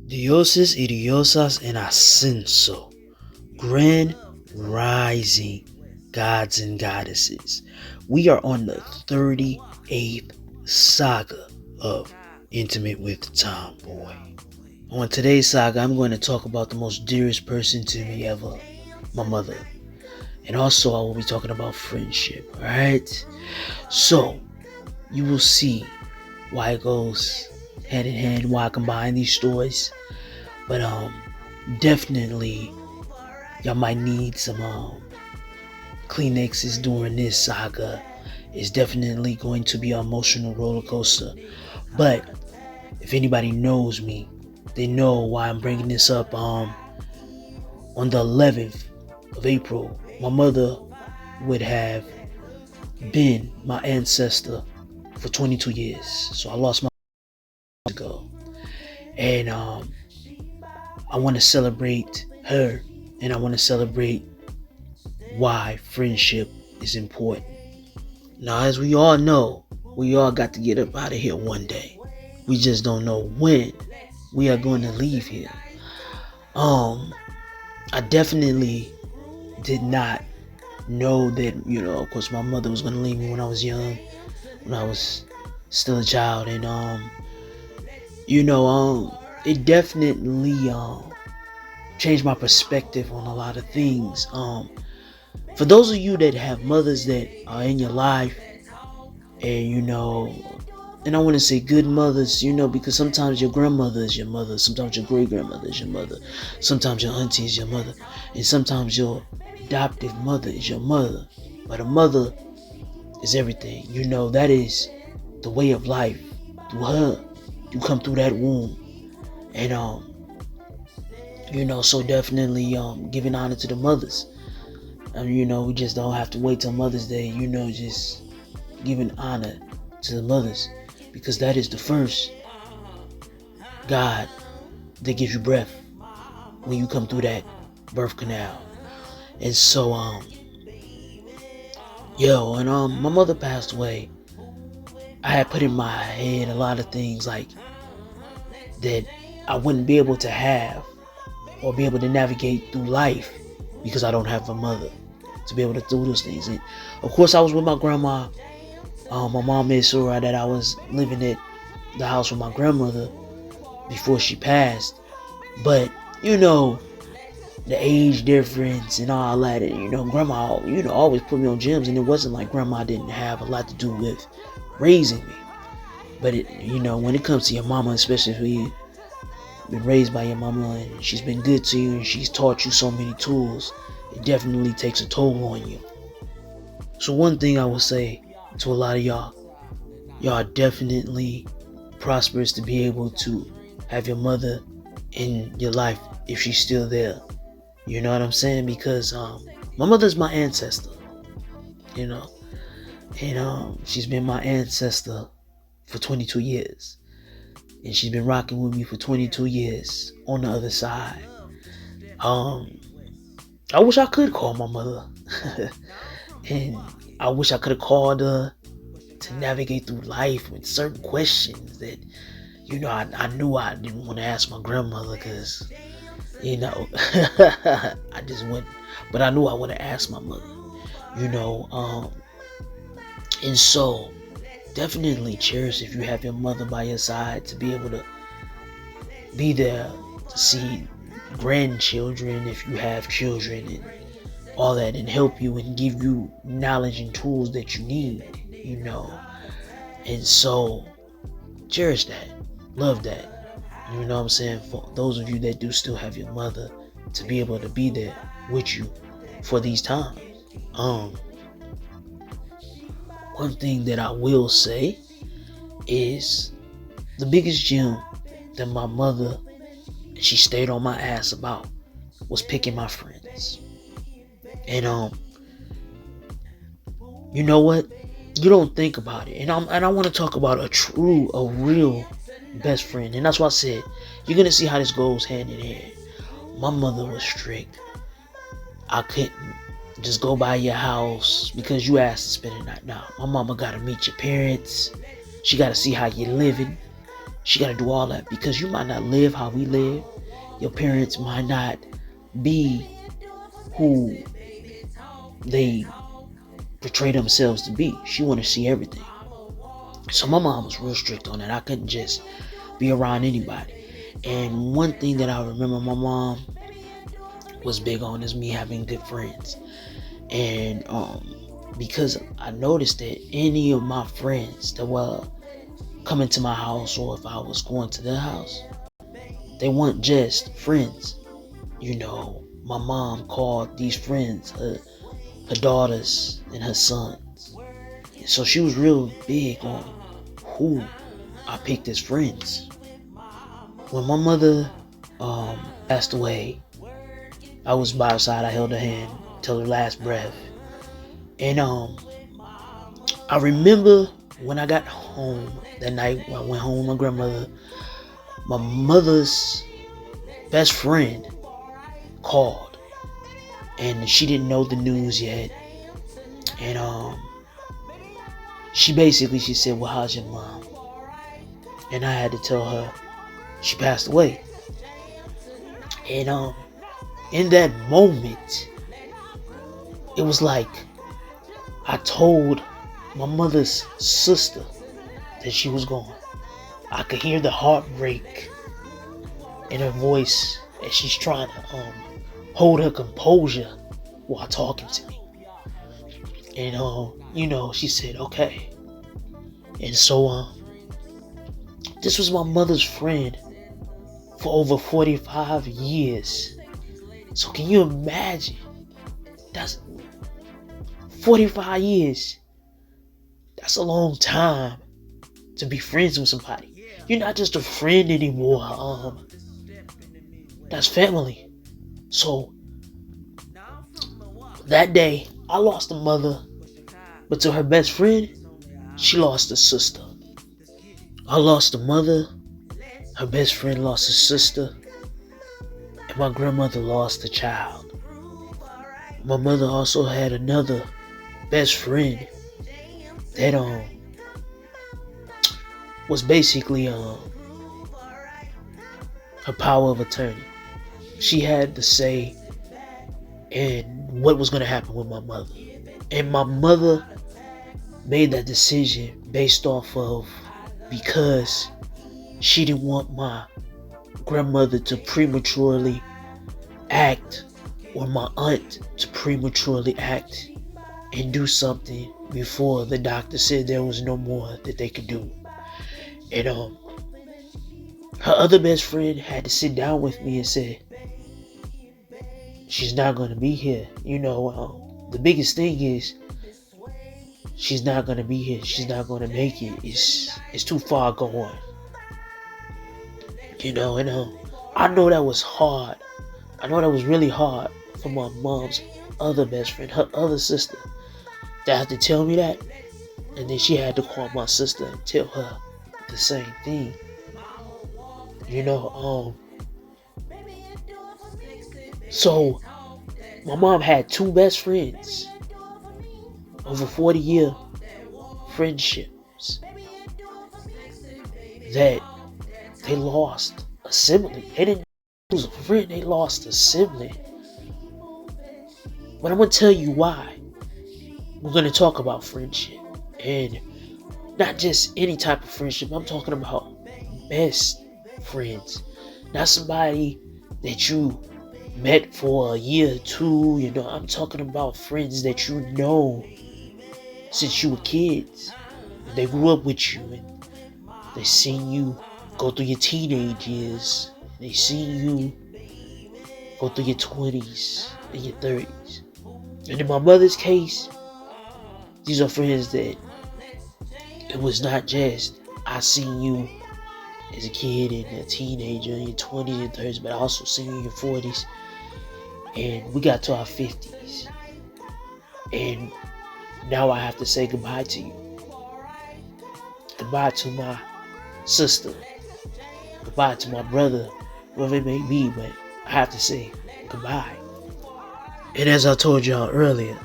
Dioses y diosas en ascenso, grand rising gods and goddesses. We are on the 38th saga of Intimate with Tomboy. On today's saga, I'm going to talk about the most dearest person to me ever, my mother. And also, I will be talking about friendship, alright? So, you will see why it goes hand in hand, why I combine these stories. But definitely y'all might need some Kleenexes during this saga. It's definitely going to be an emotional roller coaster. But if anybody knows me, they know why I'm bringing this up. On the 11th of April, my mother would have been my ancestor for 22 years. So I lost my ago, and I want to celebrate her, and I want to celebrate why friendship is important. Now, as we all know, we all got to get up out of here one day. We just don't know when we are going to leave here. I definitely did not know that, of course, my mother was going to leave me when I was young, when I was still a child, and it definitely changed my perspective on a lot of things. For those of you that have mothers that are in your life, and and I want to say good mothers, because sometimes your grandmother is your mother, sometimes your great grandmother is your mother, sometimes your auntie is your mother, and sometimes your adoptive mother is your mother. But a mother is everything. That is the way of life. Through her, you come through that womb, and so definitely giving honor to the mothers. And we just don't have to wait till Mother's Day, just giving honor to the mothers, because that is the first God that gives you breath when you come through that birth canal. And so my mother passed away. I had put in my head a lot of things like that I wouldn't be able to have or be able to navigate through life because I don't have a mother to be able to do those things. And of course, I was with my grandma. My mom made sure that I was living at the house with my grandmother before she passed. But the age difference and all that, and grandma always put me on gyms, and it wasn't like grandma didn't have a lot to do with raising me. But when it comes to your mama, especially if you've been raised by your mama and she's been good to you and she's taught you so many tools, it definitely takes a toll on you. So one thing I will say to a lot of y'all are definitely prosperous to be able to have your mother in your life if she's still there. You know what I'm saying? Because my mother's my ancestor, and she's been my ancestor for 22 years. And she's been rocking with me for 22 years on the other side. I wish I could call my mother. And I wish I could have called her to navigate through life with certain questions that, I knew I didn't want to ask my grandmother because, I just wouldn't. But I knew I would have asked my mother, and so definitely cherish if you have your mother by your side to be able to be there to see grandchildren if you have children and all that, and help you and give you knowledge and tools that you need, and so cherish that, love that, you know what I'm saying, for those of you that do still have your mother to be able to be there with you for these times. One thing that I will say is the biggest gem that my mother, she stayed on my ass about, was picking my friends. And you know what? You don't think about it. And I want to talk about a real best friend. And that's why I said you're gonna see how this goes hand in hand. My mother was strict. I couldn't just go by your house because you asked to spend the night. Now, my mama gotta meet your parents. She gotta see how you're living. She got to do all that because you might not live how we live. Your parents might not be who they portray themselves to be. She want to see everything. So my mom was real strict on that. I couldn't just be around anybody. And one thing that I remember my mom was big on is me having good friends. And because I noticed that any of my friends that were coming to my house, or if I was going to their house, they weren't just friends. My mom called these friends her daughters and her sons. So she was real big on who I picked as friends. When my mother passed away, I was by her side. I held her hand till her last breath. And I remember when I got home that night, when I went home with my grandmother, my mother's best friend called, and she didn't know the news yet. And she said, "Well, how's your mom?" And I had to tell her she passed away. And in that moment, it was like I told my mother's sister that she was gone. I could hear the heartbreak in her voice as she's trying to hold her composure while talking to me. And she said, "Okay." And so this was my mother's friend for over 45 years. So can you imagine? That's 45 years. That's a long time to be friends with somebody. You're not just a friend anymore. That's family. So that day, I lost a mother, but to her best friend, she lost a sister. I lost a mother, her best friend lost a sister, and my grandmother lost a child. My mother also had another best friend that was basically her power of attorney. She had to say and what was going to happen with my mother. And my mother made that decision based off of because she didn't want my grandmother to prematurely act, or my aunt to prematurely act and do something before the doctor said there was no more that they could do. And her other best friend had to sit down with me and say, she's not going to be here. The biggest thing is she's not going to be here. She's not going to make it. It's too far gone. And I know that was hard. I know that was really hard for my mom's other best friend, her other sister, to have to tell me that. And then she had to call my sister and tell her the same thing. So my mom had two best friends over 40-year friendships that they lost a sibling. They didn't lose a friend, they lost a sibling. But I'm going to tell you why. We're going to talk about friendship. And not just any type of friendship. I'm talking about best friends. Not somebody that you met for a year or two. I'm talking about friends that you know since you were kids. They grew up with you and they seen you go through your teenage years. They seen you go through your 20s and your 30s. And in my mother's case, these are friends that it was not just I seen you as a kid and a teenager in your 20s and 30s, but I also seen you in your 40s. And we got to our 50s. And now I have to say goodbye to you. Goodbye to my sister. Goodbye to my brother, whoever it may be, but I have to say goodbye. And as I told y'all earlier,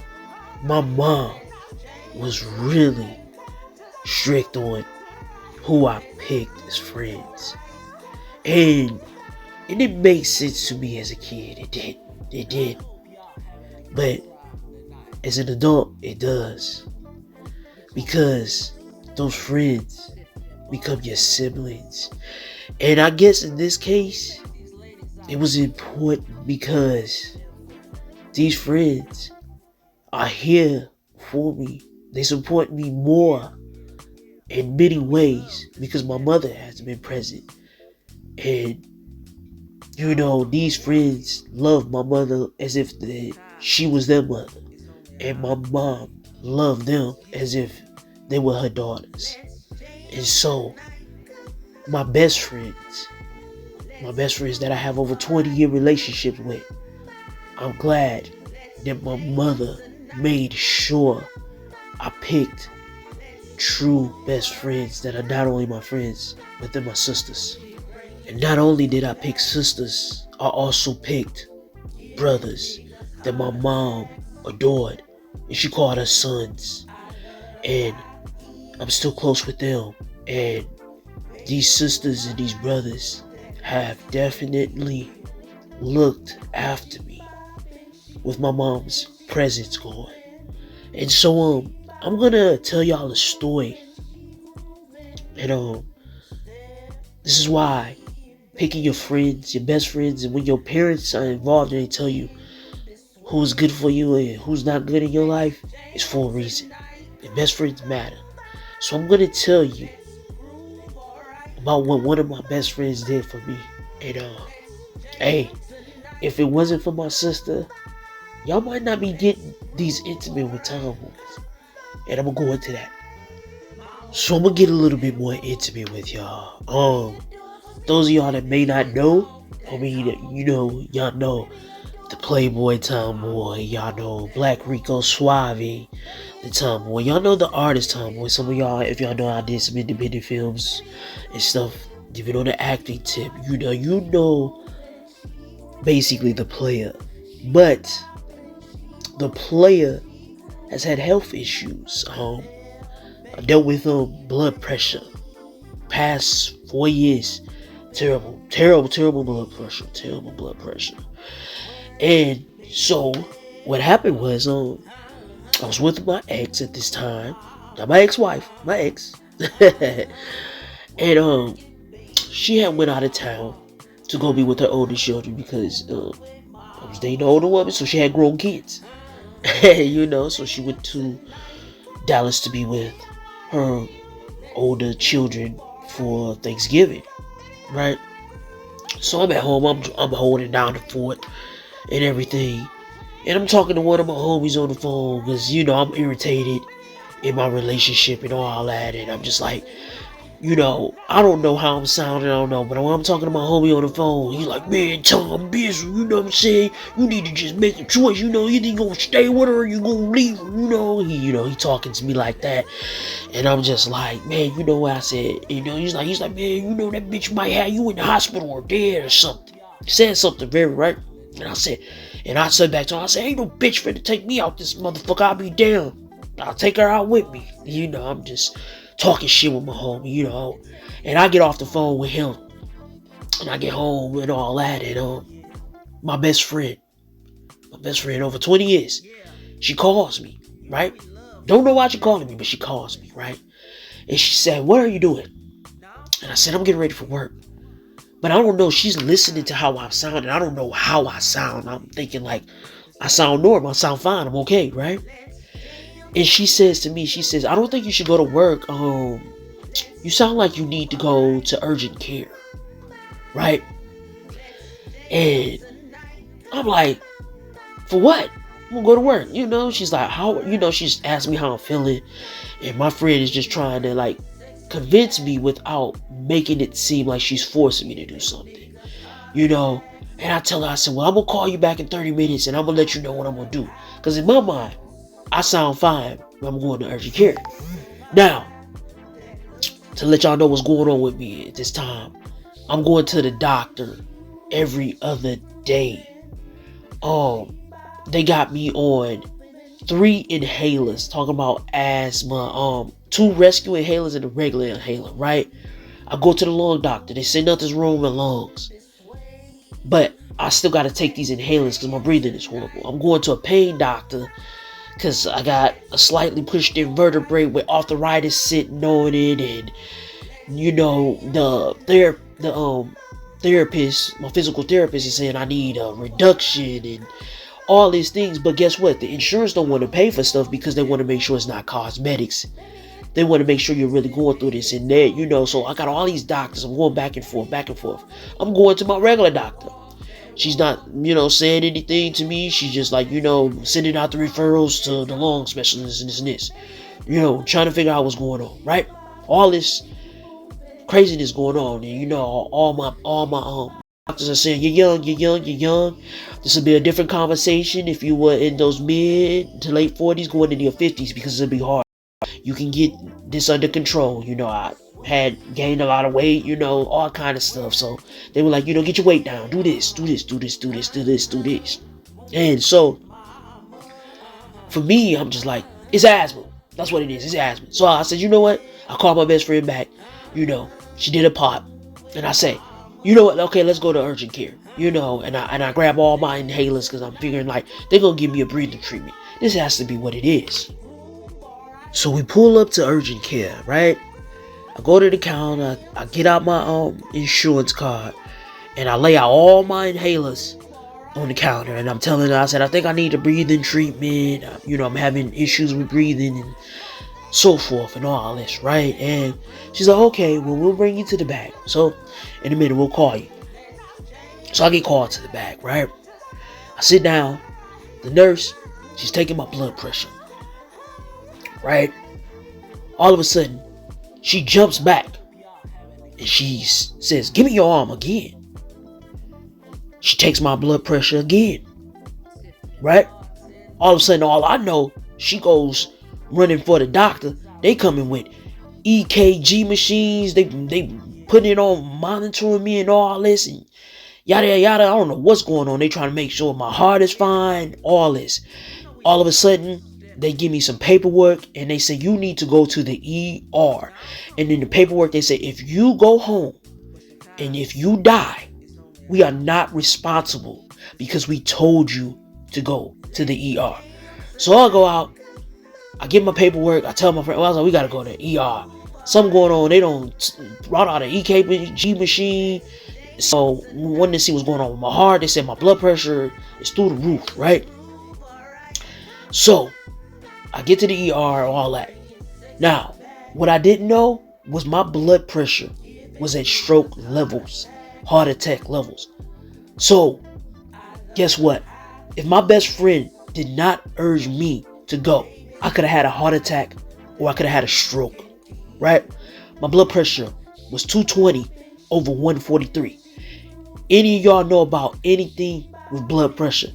my mom was really strict on who I picked as friends. And it made sense to me as a kid. It did. But as an adult, it does. Because those friends become your siblings. And I guess in this case, it was important because these friends are here for me. They support me more in many ways because my mother has been present. And these friends love my mother as if she was their mother. And my mom loved them as if they were her daughters. And so, my best friends that I have over 20-year relationships with, I'm glad that my mother made sure I picked true best friends that are not only my friends, but they're my sisters. And not only did I pick sisters, I also picked brothers that my mom adored, and she called her sons. And I'm still close with them. And these sisters and these brothers have definitely looked after me with my mom's presence gone. And so I'm gonna tell y'all a story. And this is why picking your friends, your best friends, and when your parents are involved and they tell you who's good for you and who's not good in your life, is for a reason. And best friends matter. So I'm gonna tell you about what one of my best friends did for me. And hey, if it wasn't for my sister, y'all might not be getting these intimate with Tom moments. And I'm gonna go into that. So I'm gonna get a little bit more intimate with y'all. Those of y'all that may not know, y'all know the Playboy Tomboy, y'all know Black Rico Suave, the Tomboy, y'all know the artist Tomboy. Some of y'all, if y'all know, I did some independent films and stuff, even on the acting tip, you know basically the player. But the player has had health issues. I dealt with blood pressure past 4 years. Terrible blood pressure. And so what happened was I was with my ex at this time. Not my ex-wife, my ex. And she had went out of town to go be with her older children because I was dating an older woman, so she had grown kids. So she went to Dallas to be with her older children for Thanksgiving, right? So I'm at home, I'm holding down the fort and everything, and I'm talking to one of my homies on the phone because I'm irritated in my relationship and all that, and I'm just like, I don't know how I'm sounding, I don't know, but when I'm talking to my homie on the phone, he's like, man, Tom, busy, you know what I'm saying? You need to just make a choice, you either gonna stay with her or you gonna leave her, he talking to me like that, and I'm just like, man, what I said, he's like, man, that bitch might have you in the hospital or dead or something. He said something very right, and I said back to him, I said, ain't no bitch finna take me out this motherfucker, I'll be down, I'll take her out with me, I'm just talking shit with my homie, and I get off the phone with him, and I get home and all that, and my best friend over 20 years, she calls me, right? Don't know why she calling me, but she calls me, right? And she said, what are you doing? And I said, I'm getting ready for work. But I don't know, she's listening to how I sound, and I don't know how I sound. I'm thinking like, I sound normal, I sound fine, I'm okay, right? And she says to me, I don't think you should go to work. You sound like you need to go to urgent care, right? And I'm like, for what? I'm gonna go to work, she's like, how, she's asking me how I'm feeling, and my friend is just trying to like convince me without making it seem like she's forcing me to do something, and I tell her, I said, well, I'm gonna call you back in 30 minutes and I'm gonna let you know what I'm gonna do, because in my mind, I sound fine when I'm going to urgent care. Now, to let y'all know what's going on with me at this time, I'm going to the doctor every other day. They got me on 3 inhalers, talking about asthma, 2 rescue inhalers and a regular inhaler, right? I go to the lung doctor. They say nothing's wrong with my lungs. But I still got to take these inhalers because my breathing is horrible. I'm going to a pain doctor because I got a slightly pushed in vertebrae with arthritis sitting on it. And, the therapist, my physical therapist is saying I need a reduction and all these things. But guess what? The insurance don't want to pay for stuff because they want to make sure it's not cosmetics. They want to make sure you're really going through this and that, so I got all these doctors. I'm going back and forth, back and forth. I'm going to my regular doctor. She's not, saying anything to me. She's just like, sending out the referrals to the lung specialist and this and this. Trying to figure out what's going on, right? All this craziness going on. And, all my doctors are saying, you're young. This will be a different conversation if you were in those mid to late 40s going into your 50s because it'll be hard. You can get this under control. I had gained a lot of weight, all kind of stuff. So they were like, get your weight down. Do this. And so for me, I'm just like, it's asthma. That's what it is. It's asthma. So I said, you know what? I called my best friend back. She did a pop. And I say, you know what? Okay, let's go to urgent care. And I grab all my inhalers because I'm figuring like they're going to give me a breathing treatment. This has to be what it is. So we pull up to urgent care, right? I go to the counter, I get out my insurance card, and I lay out all my inhalers on the counter. And I'm telling her, I said, I think I need a breathing treatment. I'm having issues with breathing and so forth and all this, right? And she's like, okay, well, we'll bring you to the back. So in a minute, we'll call you. So I get called to the back, right? I sit down. The nurse, she's taking my blood pressure. Right? All of a sudden, she jumps back and she says, give me your arm again. She takes my blood pressure again. Right? All of a sudden, all I know, she goes running for the doctor. They coming with EKG machines. They putting it on, monitoring me and all this and yada yada. I don't know what's going on. They trying to make sure my heart is fine. All this. All of a sudden, they give me some paperwork and they say you need to go to the ER. And in the paperwork they say if you go home and if you die, we are not responsible because we told you to go to the ER. So I go out, I get my paperwork, I tell my friend, I was like, we gotta go to the ER. Something going on, they don't brought out an EKG machine. So we wanted to see what's going on with my heart. They said my blood pressure is through the roof, right? So I get to the ER, all that. Now, what I didn't know was my blood pressure was at stroke levels, heart attack levels. So, guess what? If my best friend did not urge me to go, I could have had a heart attack or I could have had a stroke, right? My blood pressure was 220 over 143. Any of y'all know about anything with blood pressure?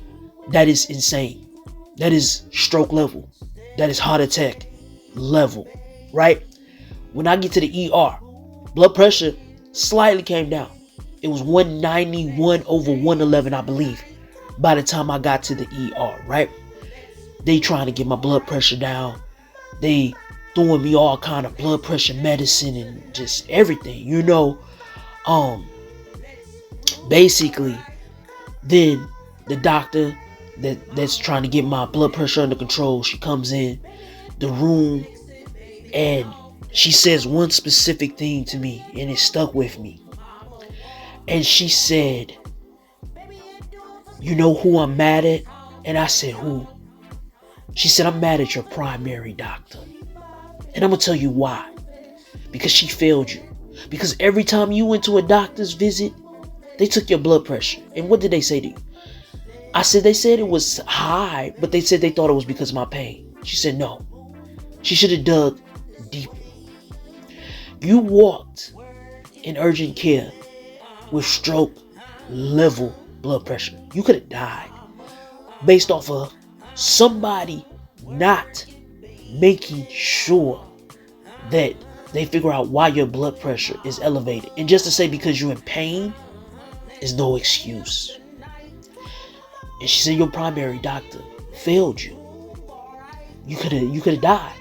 That is insane. That is stroke level. That is heart attack level, right? When I get to the ER, blood pressure slightly came down. It was 191 over 111, I believe, by the time I got to the ER, right? They trying to get my blood pressure down. They throwing me all kind of blood pressure medicine and just everything, basically, then the doctor that's trying to get my blood pressure under control, she comes in the room and she says one specific thing to me and it stuck with me. And she said, you know who I'm mad at? And I said, who? She said, I'm mad at your primary doctor. And I'm gonna tell you why. Because she failed you. Because every time you went to a doctor's visit, they took your blood pressure. And what did they say to you? I said, they said it was high, but they said they thought it was because of my pain. She said, no. She should have dug deeper. You walked in urgent care with stroke level blood pressure. You could have died based off of somebody not making sure that they figure out why your blood pressure is elevated. And just to say because you're in pain is no excuse. And she said your primary doctor failed you. You could have died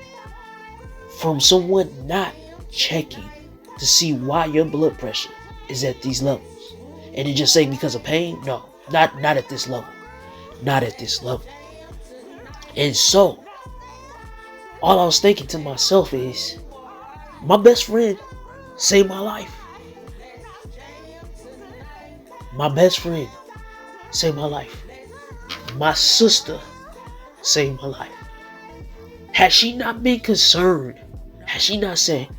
from someone not checking to see why your blood pressure is at these levels. And then just say because of pain? No, not at this level. Not at this level. And so, all I was thinking to myself is, my best friend saved my life. My best friend saved my life. My sister saved my life. Had she not been concerned, had she not said,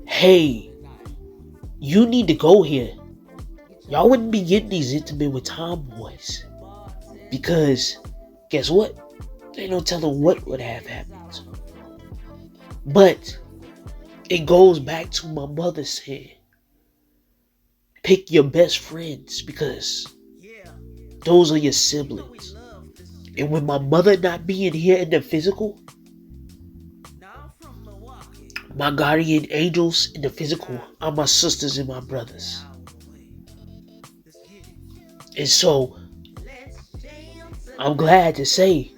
hey, you need to go here, y'all wouldn't be getting these intimate with tomboys. Because, guess what? Ain't no telling what would have happened. But, it goes back to my mother saying, pick your best friends because those are your siblings. And with my mother not being here in the physical, my guardian angels in the physical are my sisters and my brothers. And so, I'm glad to say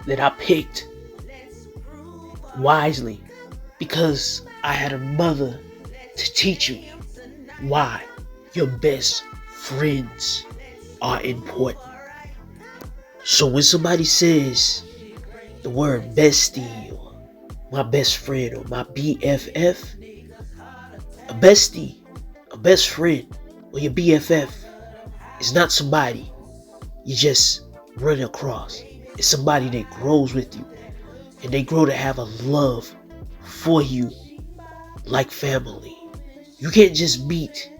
that I picked wisely because I had a mother to teach you why your best friends are important. So when somebody says the word bestie or my best friend or my BFF, a bestie, a best friend or your BFF is not somebody you just run across. It's somebody that grows with you and they grow to have a love for you like family. You can't just meet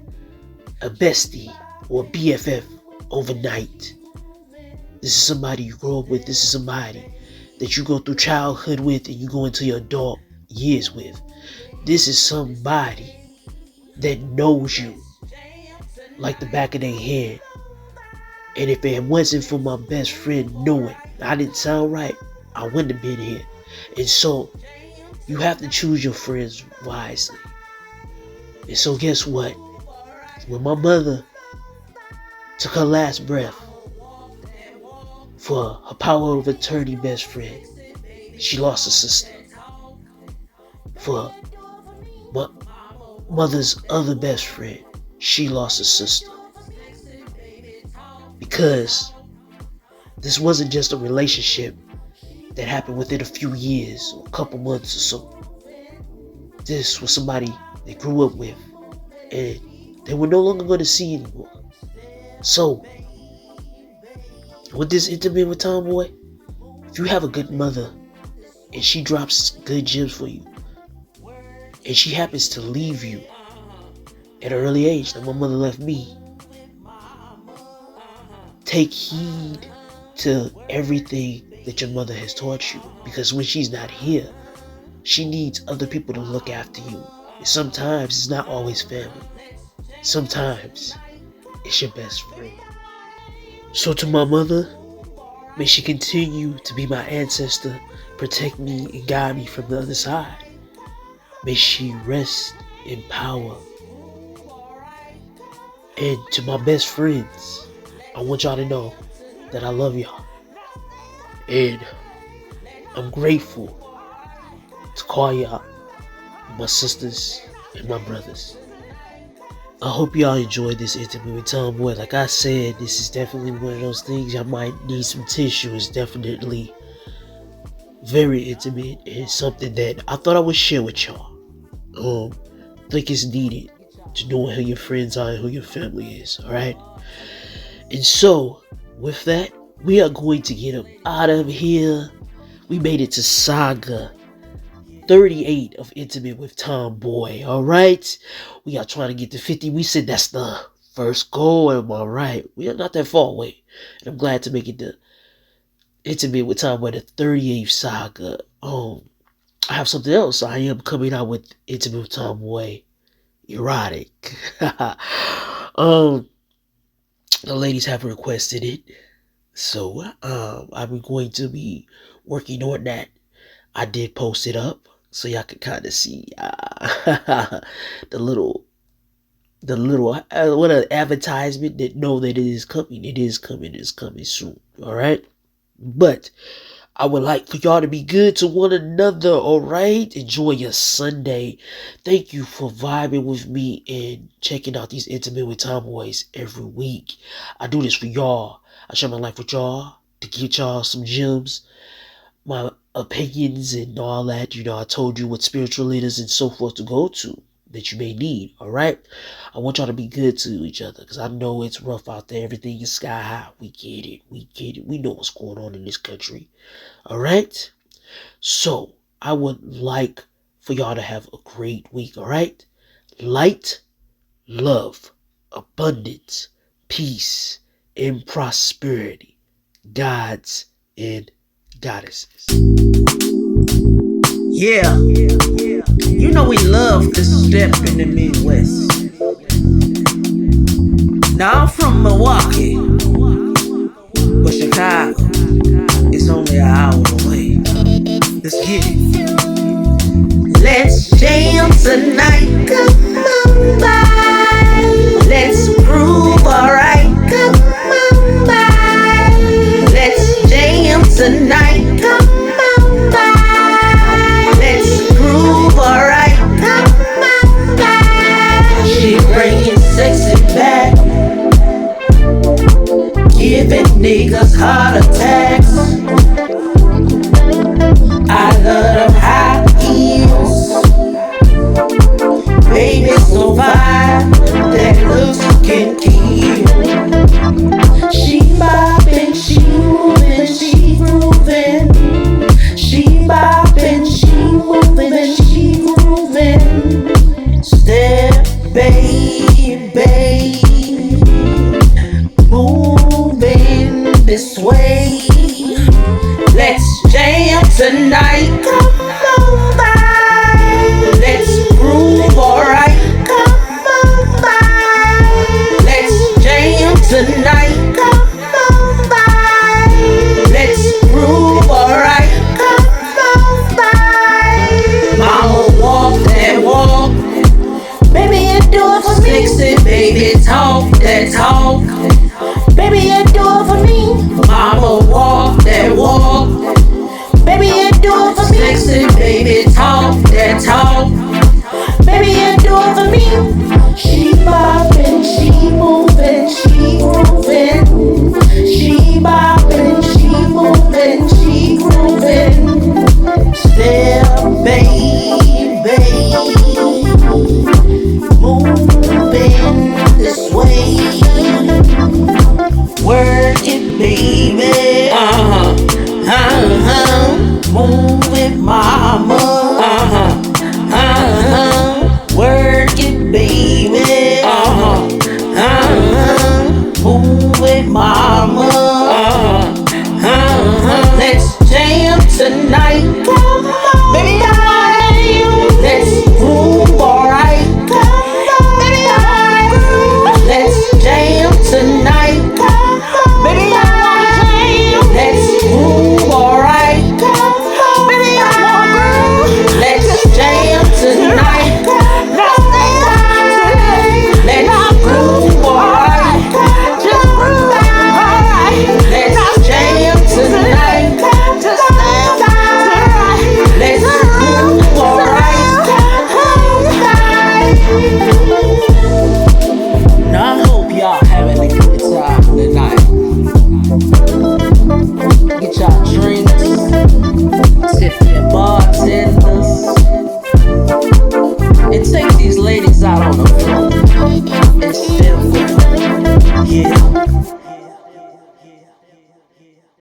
a bestie or a BFF overnight. This is somebody you grow up with. This is somebody that you go through childhood with and you go into your adult years with. This is somebody that knows you like the back of their hand. And if it wasn't for my best friend knowing I didn't sound right, I wouldn't have been here. And so, you have to choose your friends wisely. And so guess what? When my mother took her last breath for her power of attorney best friend, she lost a sister. For my mother's other best friend, she lost a sister. Because this wasn't just a relationship that happened within a few years or a couple months or so. This was somebody they grew up with and they were no longer going to see anymore. So, with this intimate with Tomboy, if you have a good mother and she drops good gems for you and she happens to leave you at an early age, like my mother left me, take heed to everything that your mother has taught you, because when she's not here, she needs other people to look after you. And sometimes it's not always family. Sometimes it's your best friend. So to my mother, may she continue to be my ancestor, protect me and guide me from the other side. May she rest in power. And to my best friends, I want y'all to know that I love y'all. And I'm grateful to call y'all my sisters and my brothers. I hope y'all enjoyed this interview with Tomboy. Like I said, this is definitely one of those things y'all might need some tissue. It's definitely very intimate and something that I thought I would share with y'all. I think it's needed to know who your friends are and who your family is, alright? And so, with that, we are going to get up out of here. We made it to Saga 38 of Intimate with Tomboy, alright? We are trying to get to 50. We said that's the first goal, am I right? We are not that far away. And I'm glad to make it to Intimate with Tomboy, the 38th Saga. I have something else. I am coming out with Intimate with Tomboy Erotic. The ladies have requested it. So, I'm going to be working on that. I did post it up so y'all can kind of see the little what an advertisement that know that it is coming. It is coming. It's coming soon. All right. But I would like for y'all to be good to one another, alright? Enjoy your Sunday. Thank you for vibing with me and checking out these Intimate with Tomboys every week. I do this for y'all. I share my life with y'all to get y'all some gems, my opinions and all that. I told you what spiritual leaders and so forth to go to that you may need, alright? I want y'all to be good to each other because I know it's rough out there. Everything is sky high. We get it. We get it. We know what's going on in this country, alright? So, I would like for y'all to have a great week, alright? Light, love, abundance, peace, and prosperity. Gods and goddesses. Yeah, you know we love to step in the Midwest. Now I'm from Milwaukee, but Chicago is only an hour away. Let's get it. Let's jam tonight, come on by. Let's groove, alright, come on by. Let's jam tonight, come on by. Let's groove, alright, come on by. She bringing sexy back, giving niggas heart attacks. I love them high heels, baby so fine, that looks can kill. She boppin', she moving, she grooving. She boppin', she moving, she grooving. Step, baby, moving this way. Let's jam tonight, come on by. Let's groove, alright, come on by. Let's jam tonight, come on by. Let's groove, alright, come on by. Mama walk that walk, baby you do it for me. Sexy baby talk that talk, baby you do it for me. Mama walk that walk, baby you do it for me. Sexy baby talk that talk, baby you do it for me. She boppin', she moving, she grooving. She boppin', she moving, she grooving. Step, baby, moving this way. Work it, baby. Move it, mama. Work it, baby. Move it, mama. Let's jam tonight.